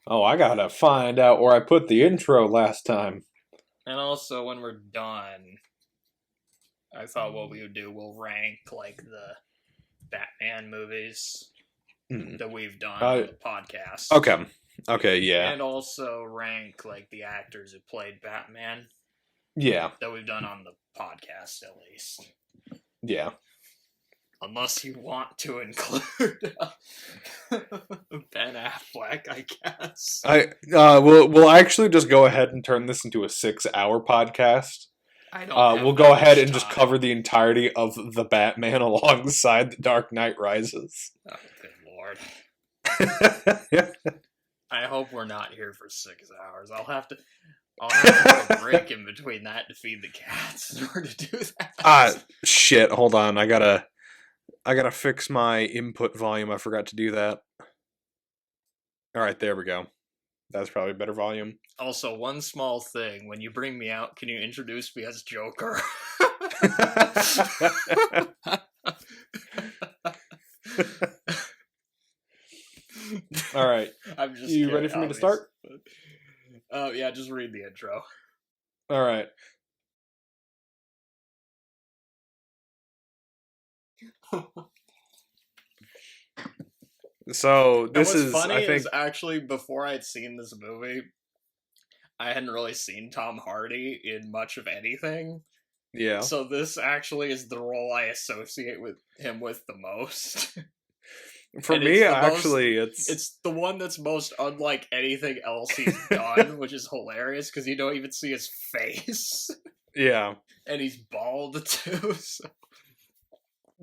Oh, I gotta find out where I put the intro last time. And also, when we're done, I thought what we would do, we'll rank like the Batman movies Hmm. that we've done Uh, on the podcast, okay. Okay, yeah. and also rank like the actors who played Batman Yeah. that we've done on the podcast, at least. Yeah. Unless you want to include Ben Affleck, I guess. We'll actually just go ahead and turn this into a 6-hour podcast. I don't have We'll that go ahead much and just time. cover the entirety of the Batman alongside the Dark Knight Rises. Oh, good lord. Yeah. I hope we're not here for 6 hours. I'll have to take a break in between that to feed the cats in order to do that. Shit, hold on. I gotta fix my input volume. I forgot to do that. Alright, there we go. That's probably better volume. Also, one small thing. When you bring me out, can you introduce me as Joker? Alright. I'm just You kidding, ready for me to obviously. start? Yeah, just read the intro. Alright. So this what's is, funny I think, is actually before I'd seen this movie, I hadn't really seen Tom Hardy in much of anything. yeah. So this actually is the role I associate with him with the most. For And me, it's the actually, it's the one that's most unlike anything else he's done, which is hilarious because you don't even see his face, yeah. and he's bald too. So.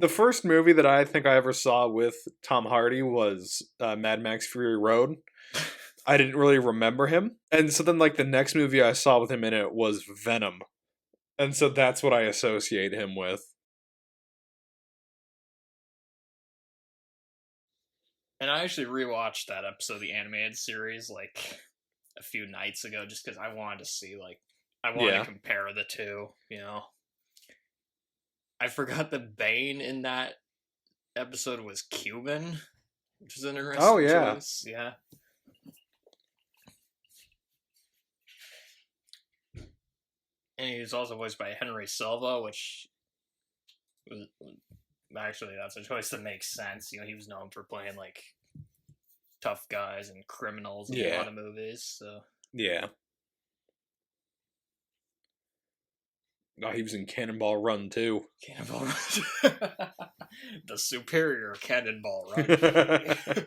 The first movie that I think I ever saw with Tom Hardy was Mad Max Fury Road. I didn't really remember him. And so then, like, the next movie I saw with him in it was Venom. And so that's what I associate him with. And I actually rewatched that episode of the animated series like a few nights ago, just because I wanted to see I wanted Yeah. to compare the two. I forgot that Bane in that episode was Cuban, which is an interesting Oh, yeah. choice. Yeah. And he was also voiced by Henry Silva, which was actually that's a choice that makes sense. He was known for playing like tough guys and criminals in a Yeah. lot of movies. So Yeah. Oh, he was in Cannonball Run, too. Cannonball Run, the superior Cannonball Run.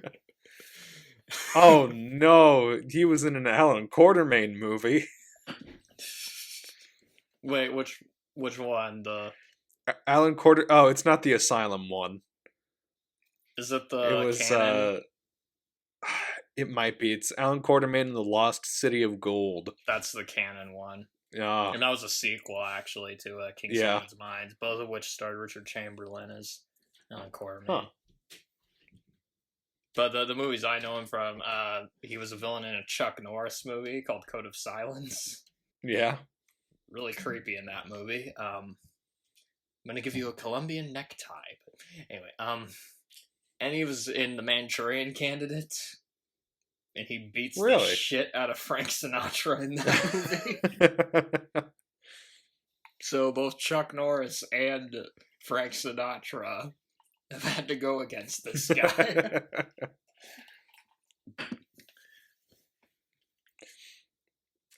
Oh, no. He was in an Alan Quartermain movie. Wait, which one? Alan Quarter... Oh, it's not the Asylum one. Is it It the was, canon? It might be. It's Alan Quartermain and the Lost City of Gold. That's the canon one. Yeah. And that was a sequel, actually, to King Solomon's Mines, both of which starred Richard Chamberlain as Alan Quartermain. Huh. But the movies I know him from, he was a villain in a Chuck Norris movie called Code of Silence. Yeah. Really creepy in that movie. I'm gonna give you a Colombian necktie. But anyway, and he was in The Manchurian Candidate. And he beats the shit out of Frank Sinatra in that movie. So both Chuck Norris and Frank Sinatra have had to go against this guy.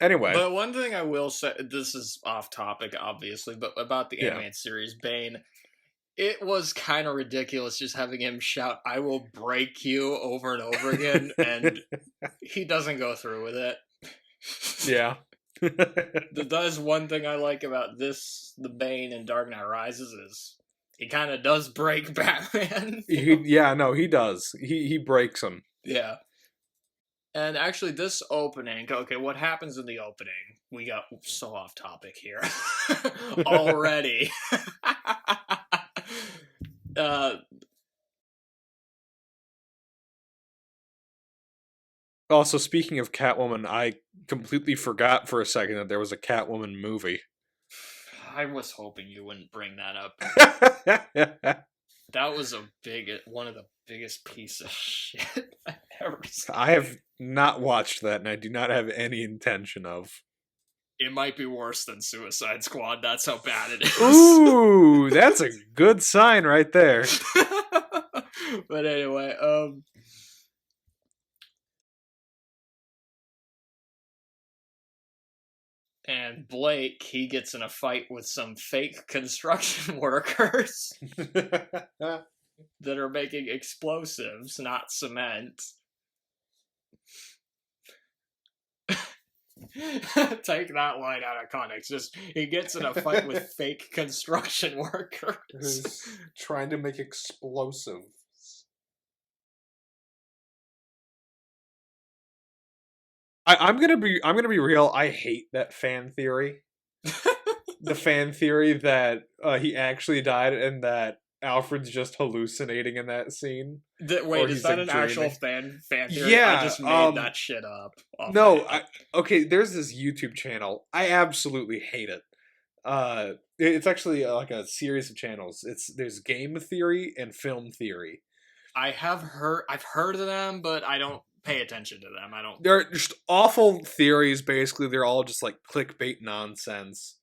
Anyway. But one thing I will say, this is off topic, obviously, but about the animated series, Bane, it was kind of ridiculous just having him shout, "I will break you," over and over again, and he doesn't go through with it. Yeah. That is one thing I like about the Bane in Dark Knight Rises is he kind of does break Batman. He does. He breaks him. Yeah. And actually, this opening, okay, what happens in the opening? We got so off topic here already. Also, speaking of Catwoman, I completely forgot for a second that there was a Catwoman movie. I was hoping you wouldn't bring that up. That was one of the biggest piece of shit I've ever seen. I have not watched that, and I do not have any intention of. It might be worse than Suicide Squad. That's how bad it is. Ooh, that's a good sign right there. But anyway, and Blake, he gets in a fight with some fake construction workers that are making explosives, not cement. Take that line out of context. Just he gets in a fight with fake construction workers Who's trying to make explosives. I'm gonna be real. I hate that fan theory. The fan theory that he actually died and that Alfred's just hallucinating in that scene. Wait, is that an actual fan theory? Yeah, I just made that shit up. No, okay. There's this YouTube channel. I absolutely hate it. It's actually like a series of channels. There's game theory and film theory. I've heard of them, but I don't pay attention to them. They're just awful theories. Basically, they're all just like clickbait nonsense.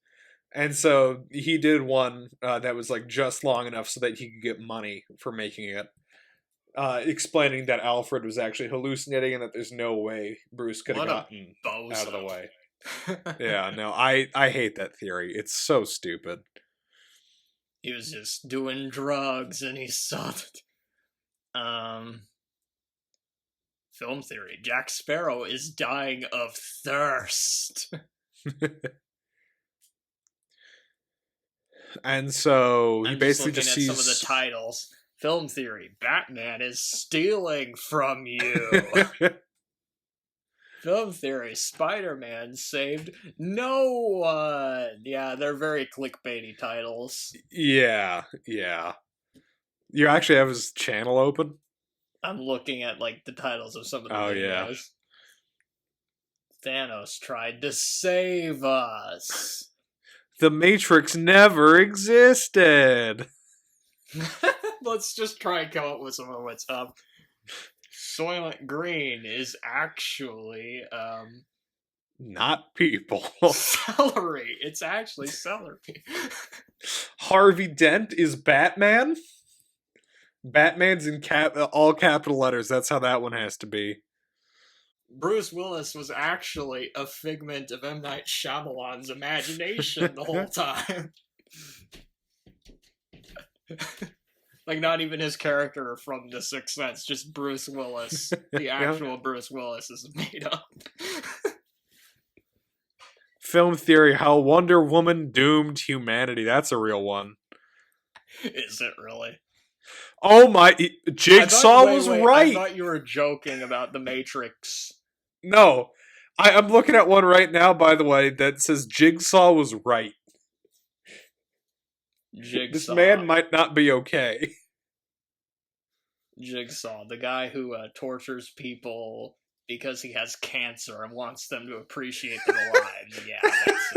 And so he did one that was like just long enough so that he could get money for making it, explaining that Alfred was actually hallucinating and that there's no way Bruce could have gotten out of the way. Yeah, no, I hate that theory. It's so stupid. He was just doing drugs and he saw that. Film theory. Jack Sparrow is dying of thirst. And so he basically just sees some of the titles. Film theory. Batman is stealing from you. Film theory. Spider-Man saved no one. Yeah, they're very clickbaity titles. Yeah. You actually have his channel open? I'm looking at like the titles of some of the videos. Yeah. Thanos tried to save us. The Matrix never existed. Let's just try and come up with some of what's up. Soylent Green is actually not people. Celery. It's actually celery. Harvey Dent is Batman. Batman's in all capital letters. That's how that one has to be. Bruce Willis was actually a figment of M. Night Shyamalan's imagination the whole time. Like, not even his character from The Sixth Sense, just Bruce Willis. The actual Bruce Willis is made up. Film theory, how Wonder Woman doomed humanity. That's a real one. Is it really? Oh my, Jigsaw was right. I thought you were joking about The Matrix. No, I'm looking at one right now, by the way, that says Jigsaw was right. Jigsaw. This man might not be okay. Jigsaw, the guy who tortures people because he has cancer and wants them to appreciate their lives. Yeah, that's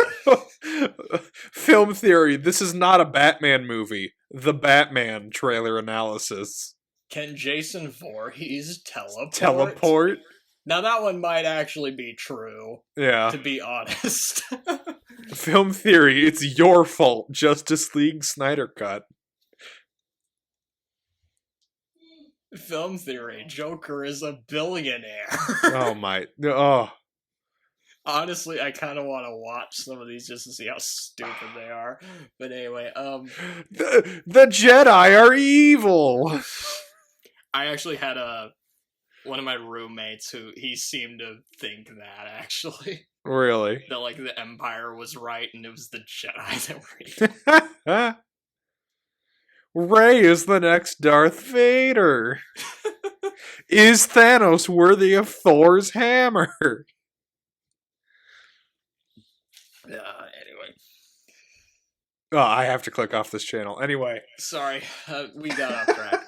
it. Film theory, this is not a Batman movie. The Batman trailer analysis. Can Jason Voorhees teleport? Teleport? Now that one might actually be true. Yeah. To be honest. Film theory, it's your fault. Justice League Snyder Cut. Film theory, Joker is a billionaire. Oh my. Oh. Honestly, I kind of want to watch some of these just to see how stupid they are. But anyway, The Jedi are evil! I actually had one of my roommates who he seemed to think that, actually. Really? That, like, the Empire was right and it was the Jedi that were evil. Rey is the next Darth Vader. Is Thanos worthy of Thor's hammer? Anyway. Oh, I have to click off this channel. Anyway. Sorry, we got off track.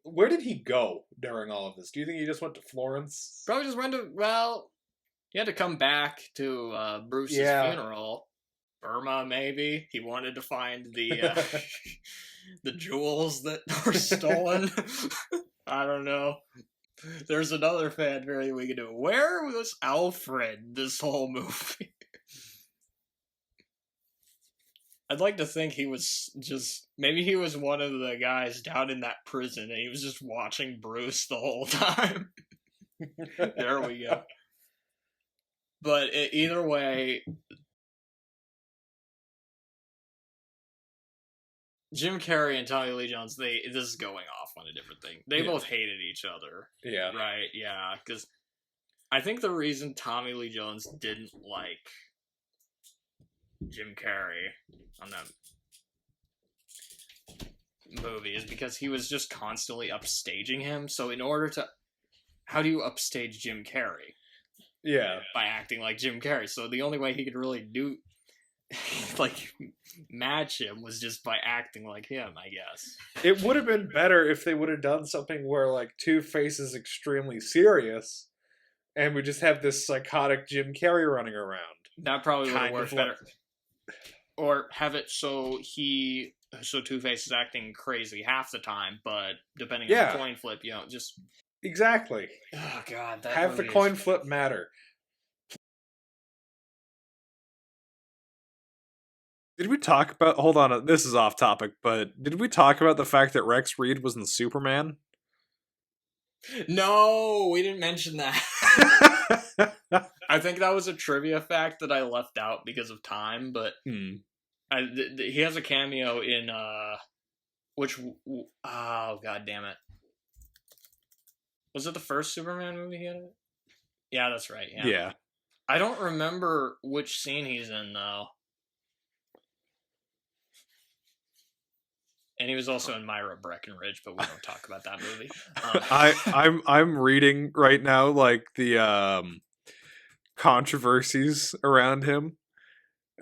Where did he go during all of this? Do you think he just went to Florence? Probably just went to, well, he had to come back to Bruce's funeral. Burma, maybe. He wanted to find the the jewels that were stolen. I don't know. There's another fan theory we could do. Where was Alfred this whole movie? I'd like to think he was just... Maybe he was one of the guys down in that prison and he was just watching Bruce the whole time. There we go. But either way... Jim Carrey and Tommy Lee Jones, this is going off on a different thing. They both hated each other. Yeah. Right, yeah. Because I think the reason Tommy Lee Jones didn't like Jim Carrey on that movie is because he was just constantly upstaging him. So in order to... How do you upstage Jim Carrey? Yeah. By acting like Jim Carrey. So the only way he could really do... like match him was just by acting like him, I guess. It would have been better if they would have done something where like Two-Face is extremely serious and we just have this psychotic Jim Carrey running around. That probably would have worked better. Or have it so Two-Face is acting crazy half the time, but depending on the coin flip, just... Exactly. Oh god, that have the coin flip matter. Did we talk about... Hold on, this is off topic, but did we talk about the fact that Rex Reed was in Superman? No, we didn't mention that. I think that was a trivia fact that I left out because of time, but he has a cameo in, which... Oh, god damn it. Was it the first Superman movie he had? Yeah, that's right, yeah. I don't remember which scene he's in, though. And he was also in Myra Breckenridge, but we don't talk about that movie. I'm reading right now like the controversies around him,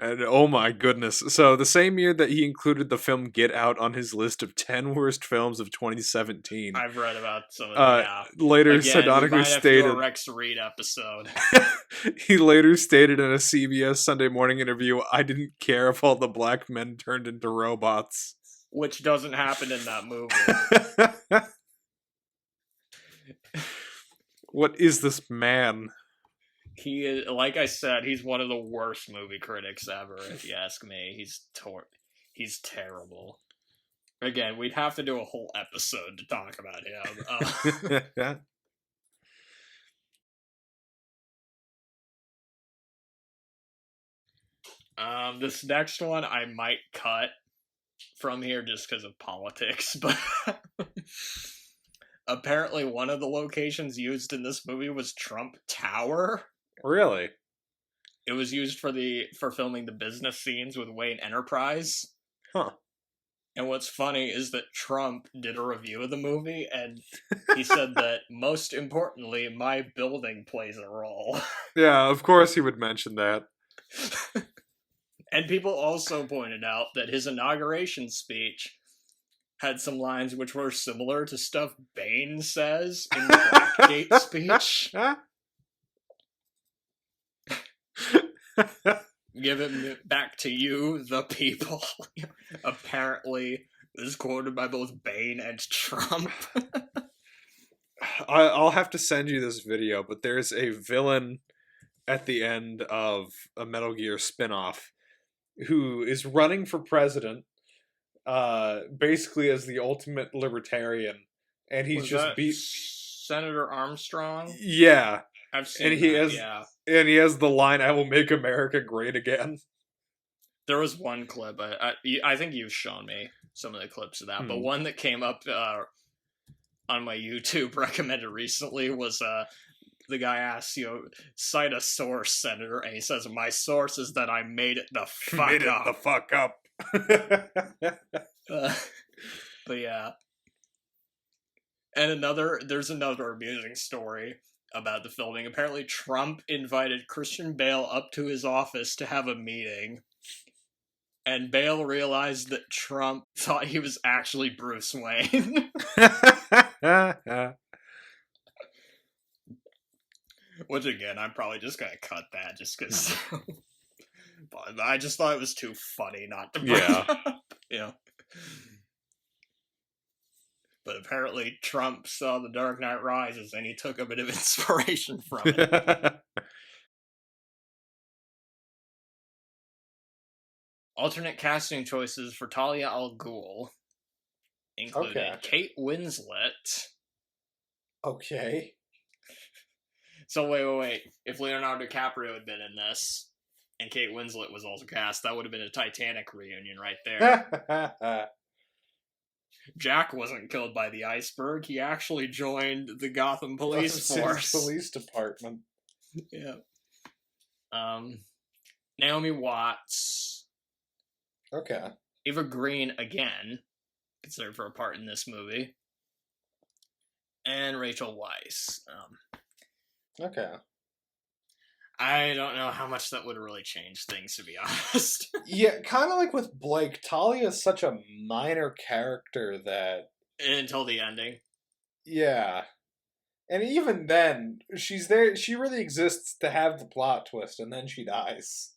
and oh my goodness! So the same year that he included the film Get Out on his list of 10 worst films of 2017, I've read about some of that. Later, Sadoniker stated a Rex Reed episode. He later stated in a CBS Sunday Morning interview, "I didn't care if all the black men turned into robots." Which doesn't happen in that movie. What is this man? He is, like I said, he's one of the worst movie critics ever, if you ask me. He's terrible. Again, we'd have to do a whole episode to talk about him. This next one I might cut from here just because of politics, but apparently one of the locations used in this movie was Trump Tower. Really? It was used for filming the business scenes with Wayne Enterprise. Huh. And what's funny is that Trump did a review of the movie, and he said that, most importantly, my building plays a role. Yeah, of course he would mention that. And people also pointed out that his inauguration speech had some lines which were similar to stuff Bane says in the Blackgate speech. Give it back to you, the people. Apparently, this is quoted by both Bane and Trump. I'll have to send you this video, but there's a villain at the end of a Metal Gear spinoff who is running for president, basically as the ultimate libertarian, and he's just beat Senator Armstrong. Yeah, I've seen. And he has the line, "I will make America great again." There was one clip. I think you've shown me some of the clips of that, but one that came up on my YouTube recommended recently was the guy asks, cite a source, Senator, and he says, "My source is that I made it the fuck up." But yeah. And there's another amusing story about the filming. Apparently Trump invited Christian Bale up to his office to have a meeting, and Bale realized that Trump thought he was actually Bruce Wayne. Which, again, I'm probably just gonna cut that just because. But I just thought it was too funny not to bring Yeah. up. Yeah. But apparently Trump saw The Dark Knight Rises and he took a bit of inspiration from it. Alternate casting choices for Talia al Ghul included Kate Winslet. Okay. So wait. If Leonardo DiCaprio had been in this, and Kate Winslet was also cast, that would have been a Titanic reunion right there. Jack wasn't killed by the iceberg. He actually joined the Gotham Police Force. Police Department. Yeah. Naomi Watts. Okay. Eva Green again, considered for a part in this movie. And Rachel Weisz. Okay. I don't know how much that would really change things, to be honest. Yeah, kind of like with Blake, Talia is such a minor character that... Until the ending. Yeah. And even then, she's there, she really exists to have the plot twist, and then she dies.